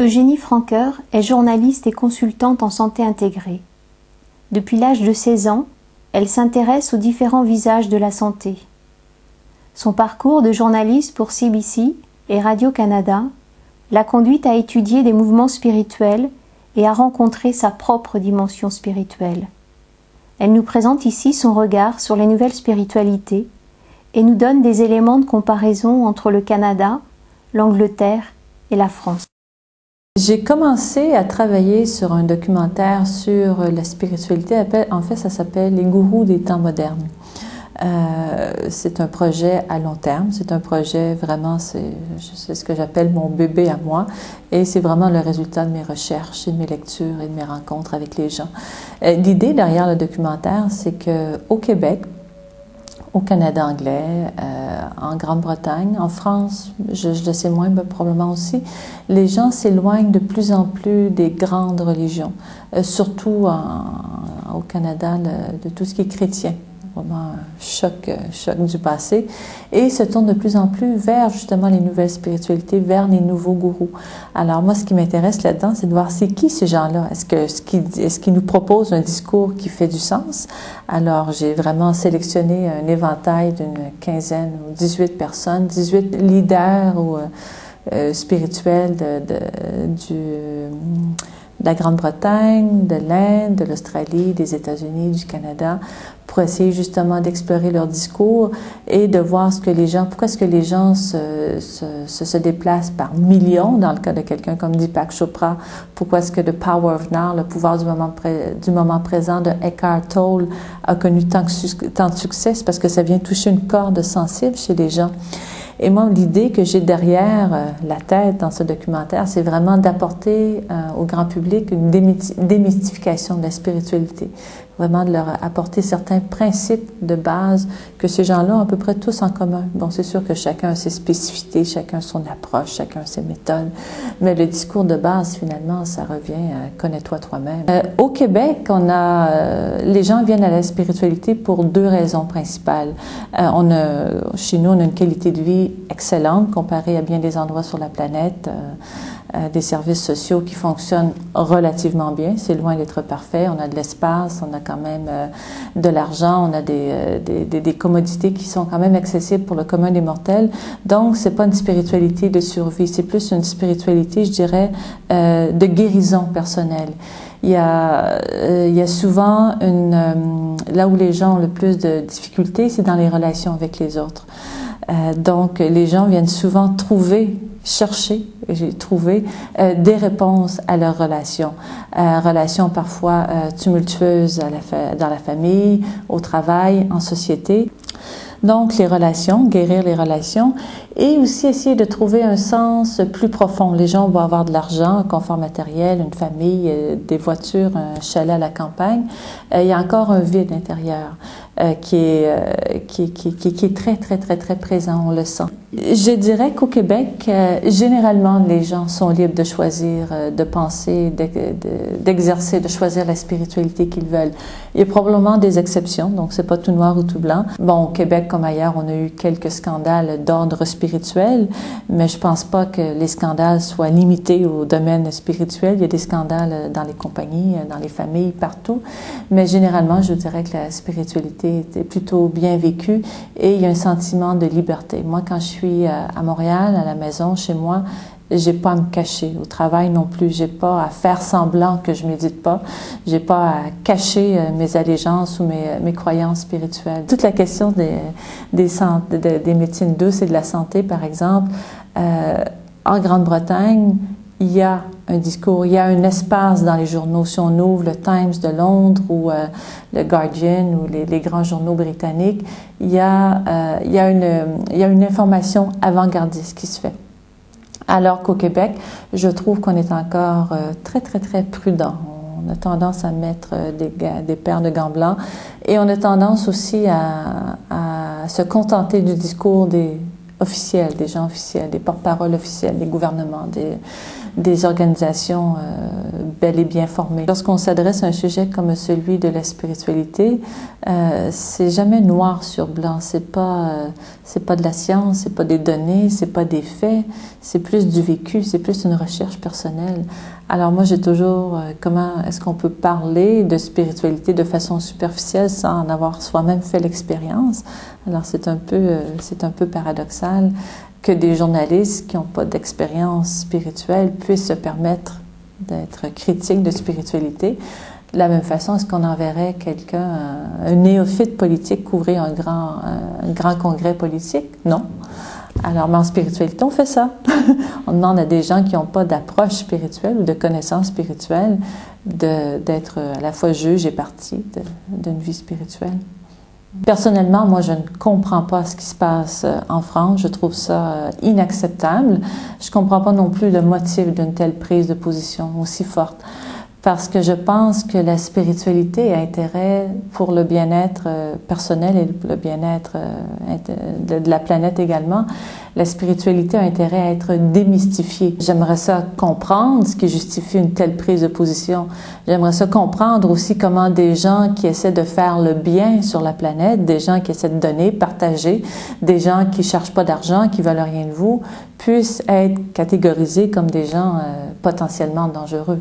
Eugénie Franqueur est journaliste et consultante en santé intégrée. Depuis l'âge de 16 ans, elle s'intéresse aux différents visages de la santé. Son parcours de journaliste pour CBC et Radio-Canada l'a conduite à étudier des mouvements spirituels et à rencontrer sa propre dimension spirituelle. Elle nous présente ici son regard sur les nouvelles spiritualités et nous donne des éléments de comparaison entre le Canada, l'Angleterre et la France. J'ai commencé à travailler sur un documentaire sur la spiritualité. En fait, ça s'appelle « Les gourous des temps modernes ». C'est un projet à long terme. C'est un projet vraiment, c'est ce que j'appelle mon bébé à moi. Et c'est vraiment le résultat de mes recherches et de mes lectures et de mes rencontres avec les gens. L'idée derrière le documentaire, c'est qu'au Québec, au Canada anglais, en Grande-Bretagne, en France, je le sais moins, mais probablement aussi, les gens s'éloignent de plus en plus des grandes religions, surtout au Canada, de tout ce qui est chrétien. Vraiment choc du passé, et se tourne de plus en plus vers justement les nouvelles spiritualités, vers les nouveaux gourous. Alors moi, ce qui m'intéresse là-dedans, c'est de voir c'est qui ces gens-là. Est-ce qu'ils nous proposent un discours qui fait du sens? Alors j'ai vraiment sélectionné un éventail d'une quinzaine ou 18 personnes, 18 leaders ou spirituels de la Grande-Bretagne, de l'Inde, de l'Australie, des États-Unis, du Canada, pour essayer justement d'explorer leur discours et de voir pourquoi est-ce que les gens se déplacent par millions, dans le cas de quelqu'un comme Deepak Chopra, pourquoi est-ce que The Power of Now, le pouvoir du moment présent de Eckhart Tolle a connu tant de succès, c'est parce que ça vient toucher une corde sensible chez les gens. Et moi, l'idée que j'ai derrière la tête dans ce documentaire, c'est vraiment d'apporter au grand public une démystification de la spiritualité. Vraiment de leur apporter certains principes de base que ces gens-là ont à peu près tous en commun. Bon, c'est sûr que chacun a ses spécificités, chacun son approche, chacun ses méthodes, mais le discours de base, finalement, ça revient à « connais-toi toi-même ». Au Québec, les gens viennent à la spiritualité pour deux raisons principales. Chez nous, on a une qualité de vie excellente comparée à bien des endroits sur la planète. Des services sociaux qui fonctionnent relativement bien. C'est loin d'être parfait. On a de l'espace, on a quand même de l'argent, on a des commodités qui sont quand même accessibles pour le commun des mortels. Donc, c'est pas une spiritualité de survie, c'est plus une spiritualité, je dirais, de guérison personnelle. Il y a souvent là où les gens ont le plus de difficultés, c'est dans les relations avec les autres. Donc, les gens viennent souvent chercher des réponses à leurs relations. Relations parfois tumultueuses dans la famille, au travail, en société. Donc, les relations, guérir les relations, et aussi essayer de trouver un sens plus profond. Les gens vont avoir de l'argent, un confort matériel, une famille, des voitures, un chalet à la campagne. Il y a encore un vide intérieur qui est très, très, très, très présent, on le sent. Je dirais qu'au Québec, généralement, les gens sont libres de choisir, de penser, d'exercer, de choisir la spiritualité qu'ils veulent. Il y a probablement des exceptions, donc c'est pas tout noir ou tout blanc. Bon, au Québec comme ailleurs, on a eu quelques scandales d'ordre spirituel, mais je pense pas que les scandales soient limités au domaine spirituel. Il y a des scandales dans les compagnies, dans les familles, partout. Mais généralement, je dirais que la spiritualité est plutôt bien vécue et il y a un sentiment de liberté. Moi, quand je suis à Montréal, à la maison, chez moi, j'ai pas à me cacher. Au travail non plus, j'ai pas à faire semblant que je médite pas. J'ai pas à cacher mes allégeances ou mes croyances spirituelles. Toute la question des médecines douces et de la santé, par exemple, en Grande-Bretagne, il y a un discours, il y a un espace dans les journaux. Si on ouvre le Times de Londres ou le Guardian ou les grands journaux britanniques, il y a une information avant-gardiste qui se fait. Alors qu'au Québec, je trouve qu'on est encore très, très, très prudent. On a tendance à mettre des paires de gants blancs et on a tendance aussi à se contenter du discours des gens officiels, des porte-paroles officiels, des gouvernements, des organisations bel et bien formées. Lorsqu'on s'adresse à un sujet comme celui de la spiritualité, c'est jamais noir sur blanc. C'est pas de la science, c'est pas des données, c'est pas des faits, c'est plus du vécu, c'est plus une recherche personnelle. Alors moi, j'ai toujours comment est-ce qu'on peut parler de spiritualité de façon superficielle sans en avoir soi-même fait l'expérience. Alors c'est un peu paradoxal que des journalistes qui n'ont pas d'expérience spirituelle puissent se permettre d'être critiques de spiritualité. De la même façon, est-ce qu'on enverrait quelqu'un, un néophyte politique, couvrir un grand congrès politique? Non. Alors, mais en spiritualité, on fait ça. On demande à des gens qui n'ont pas d'approche spirituelle ou de connaissances spirituelles d'être à la fois juge et partie d'une vie spirituelle. Personnellement, moi, je ne comprends pas ce qui se passe en France. Je trouve ça inacceptable. Je ne comprends pas non plus le motif d'une telle prise de position aussi forte. Parce que je pense que la spiritualité a intérêt pour le bien-être personnel et le bien-être de la planète également. La spiritualité a intérêt à être démystifiée. J'aimerais ça comprendre ce qui justifie une telle prise de position. J'aimerais ça comprendre aussi comment des gens qui essaient de faire le bien sur la planète, des gens qui essaient de donner, partager, des gens qui cherchent pas d'argent, qui veulent rien de vous, puissent être catégorisés comme des gens potentiellement dangereux.